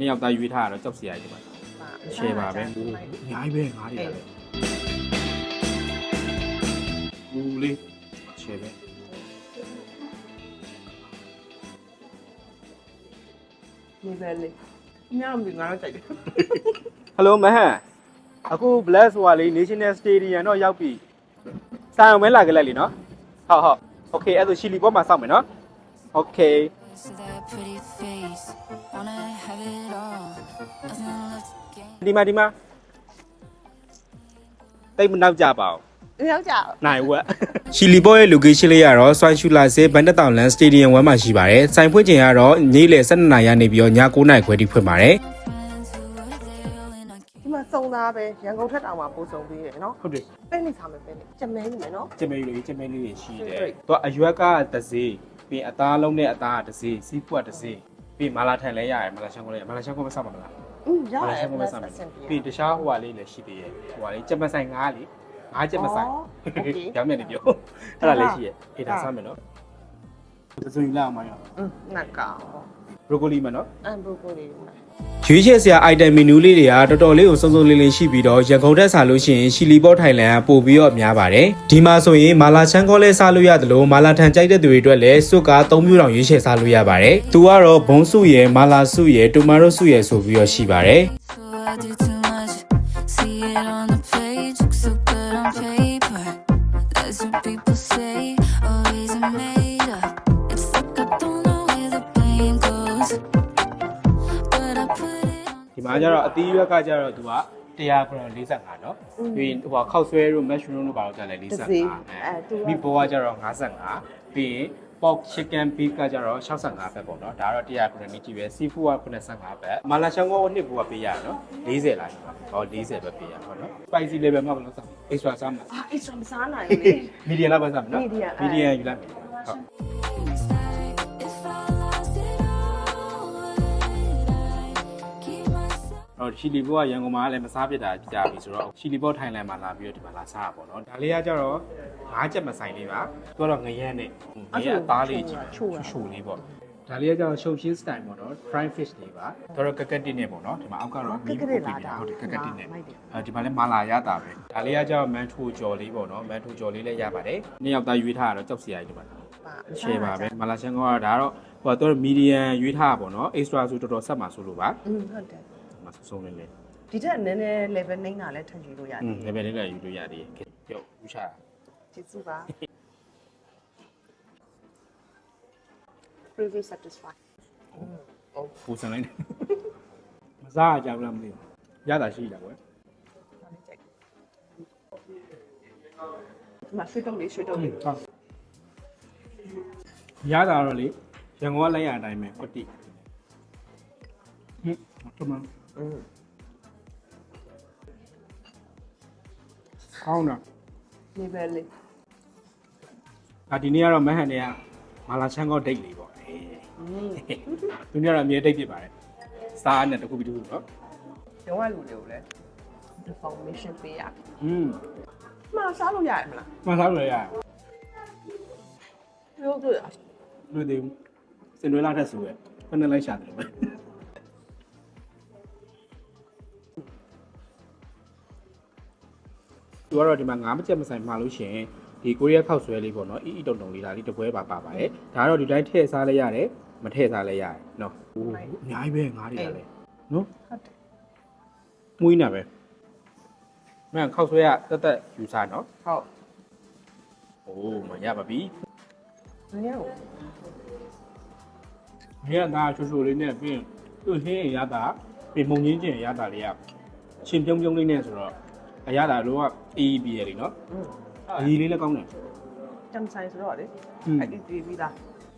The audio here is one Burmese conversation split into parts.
နေ့ရောက်သားရွေးထားတော့ကြောက်စရာကြီးပါရှယ်ပါပဲအများကြီးပဲငါးတွေလည်းဘူးလေးရှယ်ပဲနေပဲလေညမငါတော့ကြိုက်တယ် ဟယ်လိုမဟန်အခု Black ဆိုတာလေး National Stadium တော့ရောက်ပြီစာအောင်မဲလာကြလိုက်လीနော်ဟုတ်โอเคအဲ့ဒါရှီလီဘောမှာစောင့်မယ်နော်โอเคဒီမှာတိတ်မနောက်ကြပါဘူးရောက်ကြနိုင်ဝက်ရှီလီဘောရဲ့ location လေးကတော့ဆွိုင်းရှူလာစေဘန်တက်တောင်လန်စတေဒီယံဝမ်းမှာရှိပါတယ်။စိုင်ဖွင့်ချိန်ကတော့နေ့လယ်12နာရီကနေပြီးတော့ည9နာရီခွဲထိဖွင့်ပါတယ်။ဒီမှာစုံသားပဲရန်ကုန်ထက်တောင်မှာပို့စုံပေးတယ်နော်ဟုတ်တယ်ပဲနေစားမယ်ပဲနေကြမဲနေမယ်နော်ကြမဲလေးရှိတယ်။သူကအရွက်ကတစ်စေးပြီးအသားလုံးနဲ့အသားကတစ်စေးစီးပွားတစ်စေးပြီးမာလာထန်လဲရတယ်မာလာရှန်ကိုလဲမာလာရှန်ကိုမဆောက်ပါမလားရပါတယ်ရှန်ကိုမဆောက်မယ်ပြီးတခြားဟိုဟာလေးလည်းရှိသေးရဲ့ဟိုဟာလေးကြက်မဆိုင်ငါးလေးငါးချက်မဆိုင်ပြောင်းမြန်နေပြောအဲ့ဒါလေးရှိရဲ့အေးဒါစားမယ်နော်သစုံလာအောင်မရောနတ်ကောင် ဘရိုကိုလီမနော်ဘရိုကိုလီရွေးချယ်စရာ item menu လေးတွေကတော်တော်လေးကိုစုံစုံလင်းလင်းရှိပြီးတော့ရန်ကုန်တက်စားလို့ရှိရင်ရှီလီဘော့ထိုင်လန်ကပို့ပြီးတော့များပါတယ်ဒီမှာဆိုရင်မာလာချန်ကောလဲစားလို့ရတယ်လို့မာလာထန်ကြိုက်တဲ့သူတွေအတွက်လည်းစွတ်ကား3မျိုးတောင်ရွေးချယ်စားလို့ရပါတယ်သူကတော့ဘုံစုရယ်မာလာစုရယ်တိုမာတိုစုရယ်ဆိုပြီးတော့ရှိပါတယ်ဒီမှာကျတော့အသီးရွက်ကကျတော့သူက100 gram 45เนาะပြီးဟိုခောက်ဆွဲတို့ mushroom တို့ဘာလို့ကြာလဲ45မိဘောကကျတော့55ပြီးရင် pork chicken beef ကကျတော့65ပဲပေါ့เนาะဒါတော့100 gram ကြီးပဲ seafood က85ပဲမာလာရှန်ကောနှစ်ဘူကပေးရเนาะ40လားဟော40ပဲပေးရပေါ့เนาะ spicy level မှာဘယ်လိုစား extra စားမှာextra မစားနိုင်ဘူးလေ medium လောက်ပဲစားမှာเนาะ medium ယူလိုက်ဟုတ်ရှီလီဘောကရန်ကုန်မှာလည်းမစားဖြစ်တာကြာပြီဆိုတော့ရှီလီဘောထိုင်လန်မှာလာပြီးတော့ဒီမှာလာစားရပါတော့ဒါလေးကကြတော့ငါးချက်မဆိုင်လေးပါသူကတော့ငရဲနဲ့ငရဲအသားလေးကြီးချိုလေးပေါ့ဒါလေးကကြတော့ရှုပ်ရှင်း style ပေါ့နော် fry fish လေးပါတော့ကက်ကက်တစ်နဲ့ပေါ့နော်ဒီမှာအောက်ကတော့မီးပို့ပြီးတာဟုတ်တယ်ကက်ကက်တစ်နဲ့ဒီမှာလည်းမာလာရတာပဲဒါလေးကကြတော့မန်ထိုကြော်လေးပေါ့နော်မန်ထိုကြော်လေးလည်းရပါတယ်နှစ်ယောက်သားရွေးထားတာတော့ကြောက်စရာကြီးဒီမှာရှယ်ပါပဲမာလာရှန်ကောကဒါတော့ဟိုကတော့ medium ရွေးထားတာပေါ့နော် extra ဆိုတော်တော်ဆက်မှာဆိုလို့ပါဟုတ်တယ်ဆုံးနေလေဒီထက်နည်းနည်း level နှိမ့်တာလည်းထပ်ယူလို့ရတယ် level နှိမ့်တာယူလို့ရတယ်ပြုတ်ဦးချကျေးဇူးပါ preview satisfied ပူစံလိုက်မစားကြဘူးလားမသိဘူးရတာရှိတာကွယ်မဆွေးတော့လေးဟုတ်ရတာတော့လေရန်ကုန်ကလိုက်ရအတိုင်းပဲကွတိထမကောင်းတာနေပဲလေဒီနေ့ကတော့မဟန်တွေကမာလာချန်ကောဒိတ်လေးပေါ့သူများတော့အမြဲဒိတ်ဖြစ်ပါတယ်စားနဲ့တခုပြီးတခုနော်ရုံးကလူတွေကိုလည်း information ပေးရမှာစားလို့ရတယ်မလားမစားလို့ရတယ်ဟုတ်တယ်တွေ့သေးဘူးစင်ရွေးလာတဲ့ဆိုရယ်ဖက်နဲ့လိုက်ရှာတယ်ပဲသူကတော့ဒီမှာငါးမချက်မဆိုင်မှာလို့ရှိရင်ဒီကိုရီးယားခောက်ဆွဲလေးပေါ့နော်အီတုံတုံလေးဒါလေးတပွဲပါပါတယ်ဒါကတော့ဒီတိုင်းထည့်စားလဲရတယ်မထည့်စားလဲရတယ်နော်ဟိုအများကြီးပဲငါးတွေကလည်းနော်ဟုတ်တယ်မွေးနေပဲမင်းခောက်ဆွဲရတက်ယူစားနော်ဟုတ်โอ้မရပါပြီမရဘူးမရတာချိုလေးနဲ့ပြီးသူ့ဟင်းရတာပြီးမုံချင်းချင်းရတာလေးကရှင်ပြုံးပြုံးလေးနဲ့ဆိုတော့အရသာတော့အေးပြီးရလေနော်အကြီးလေးလည်းကောင်းတယ်တမ်ဆိုင်ဆိုတော့လေအဲ့ဒီတီးပြီးသား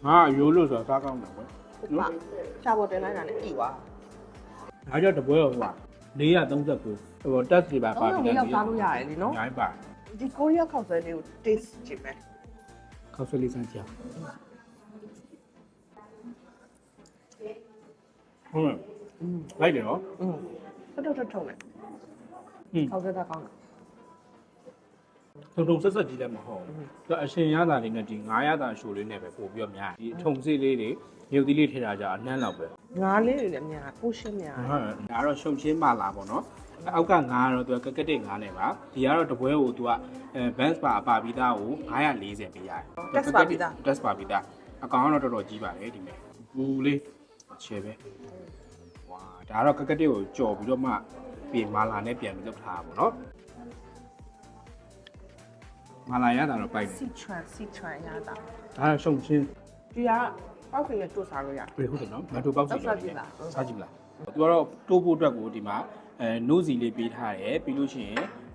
ငါရိုးလို့ဆိုတော့စားကောင်းတယ်ကွယ်နော်ရှာပေါ်တင်လိုက်တာနဲ့ကြည်သွားဒါကြောင့်တပွဲဟိုက439ဟိုတက်စီပါပါပြီးတော့စားလို့ရတယ်လीနော်ညာပါဒီကိုရီးယားခောက်ဆွဲလေးကို taste ကြည့်မယ်ခောက်ဆွဲလေးစမ်းကြည့်ဟုတ်လိုက်တယ်နော်ထုံမယ်ခောက်ဆွဲတာကောင်းတယ်ထုံဆက်ဆက်ကြီးလည်းမဟုတ်ဘူးသူအရှင်ရတာလေးနဲ့ဒီ900တာရှိုးလေးနဲ့ပဲပို့ပြီးတော့များဒီထုံစေးလေးတွေ ရုပ်သီးလေးထည့်တာကြအနှမ်းလောက်ပဲ ငါးလေးတွေလည်းများပိုးရှင်းများ ဟုတ်ဒါကတော့ရှုံချင်းပါလာပေါ့နော်အောက်ကငါးကတော့သူကကက်ကက်ငါးနဲ့ပါဒီကတော့တပွဲကိုသူကbans ပါအပါပြီးသားကို940ပေးရတယ် test ပါပြီးသားအကောင်ကတော့တော်တော်ကြီးပါတယ်ဒီမဲ့ဘူးလေးချဲပဲဝါဒါကတော့ကက်ကက်ကိုကြော်ပြီးတော့မှပြင်မာလာနဲ့ပြန်ပြီးလုပ်ထားတာပေါ့နော်မာလာရတာတော့ပိုက်တယ် စီချွန်ရတာ ဒါကရှုံချင်း ဒီကပေါက်ခင်နဲ့တို့စားလို့ရ ဟုတ်တယ်နော်မတူပေါက်စီစားကြည့်လားစားကြည့်လားသူကတော့တိုးဖို့အတွက်ကိုဒီမှာနို့စီလေးပေးထားတယ်ပြီးလို့ရှိရ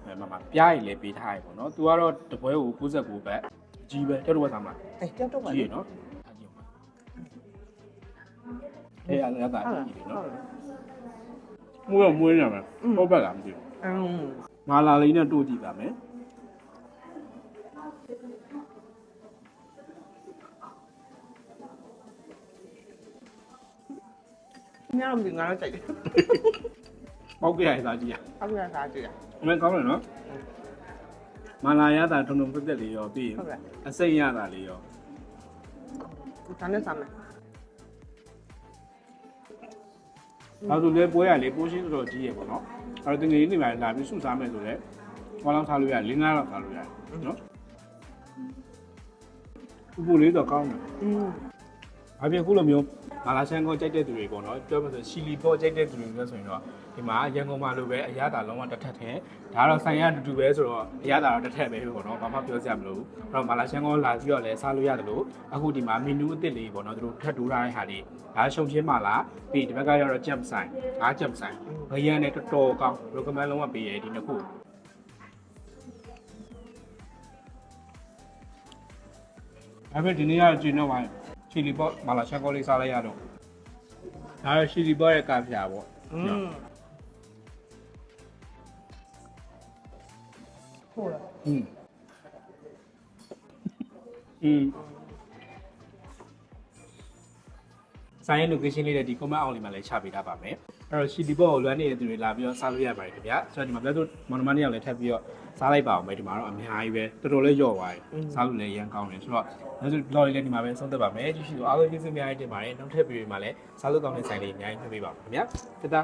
င်မပြားရည်လေးပေးထားရပေါ့နော်သူကတော့တပွဲကို69ဘတ်ကြီးပဲတက်တော့စားမလား တက်တော့ပါ ကြီးရနော်အားကြီးအောင်အေးရတာကြီးတယ်နော်မွေးမွေးရမယ်ဟုတ်ပါလားမသိဘူးမာလာလေးနဲ့တို့ကြည့်ပါမယ်ညောင်ဒီငါတော့ကြိုက်တယ် ပောက်ကြရစားကြည့်ရ အောက်ကစားကြည့်ရ အမေကောင်းတယ်နော်မာလာရတာထုံထုံပြက်ပြက်လေးရောပြီးအစိမ့်ရတာလေးရော ဒါနဲ့စားမယ် ဒါဆိုလည်းပွဲရလေပိုးရှင်းတော်ကြီးရပေါ့နော်အဲ့တော့တငယ်ကြီးနေမှာလာပြီးစုစားမယ်ဆိုလည်းဟောလောက်စားလို့ရ၄-၅လောက်စားလို့ရတယ်နော်ဥပ္ပလေးတော့ကောင်းတယ်ဘာဖြစ်ခုလိုမျိုးမာလာရှန်ကောကြိုက်တဲ့သူတွေပေါ့နော်ပြောမှဆိုရှီလီပေါ့ကြိုက်တဲ့သူတွေလည်းဆိုရင်တော့ဒီမှာရန်ကုန်မှာလိုပဲအရသာလုံးဝတစ်ထက်ထဲဒါကတော့ဆိုင်ရတူတူပဲဆိုတော့အရသာတော့တစ်ထက်ပဲပေါ့နော်ဘာမှပြောစရာမလိုဘူးအဲ့တော့မာလာရှန်ကောလာပြီးတော့လည်းစားလို့ရတယ်လို့အခုဒီမှာမီနူးအသစ်လေးပေါ့နော်သူတို့ထပ်တိုးထားတဲ့ဟာလေးဒါရှုံချင်းမာလာပြီးဒီဘက်ကကျတော့ဂျမ်ဆိုင်ဒါဂျမ်ဆိုင်ငရမ်းနဲ့တော်တော်ကောင်း recommend လုံးဝပေးရဒီနှစ်ခုအဲ့ဒီနေ့ကကျင်းတော့ပါချီလီပေါ့မာလာရှန်ကောလေးစားလိုက်ရတော့ဒါရှီလီပေါ့ရဲ့ကဖျာပေါ့ဟုတ်လားဆိုင်ရဲ့ location လေးနဲ့ဒီ comment အောင်လေးမှာလည်းချပေးထားပါမယ်အဲ့တော့ရှီလီပေါ့ကိုလွမ်းနေတဲ့သူတွေလာပြီးတော့စားလို့ရပါတယ်ခင်ဗျာဆိုတော့ဒီမှာပြောသူမော်နမနေအောင်လည်းထပ်ပြီးတော့စားလိုက်ပါအောင်ပဲဒီမှာတော့အများကြီးပဲတော်တော်လေးကြော့သွားတယ်စားလို့လည်းရမ်းကောင်းတယ်ဆိုတော့ဒါဆိုလော်လေးလည်းဒီမှာပဲဆုံးသက်ပါမယ်ကြည့်ရှုအားလုံးကျေးဇူးအများကြီးတင်ပါတယ်နောက်ထပ်ဗီဒီယိုမှာလည်းစားလို့ကောင်းတဲ့ဆိုင်လေးအများကြီးပြပေးပါမယ်ခင်ဗျာတတာ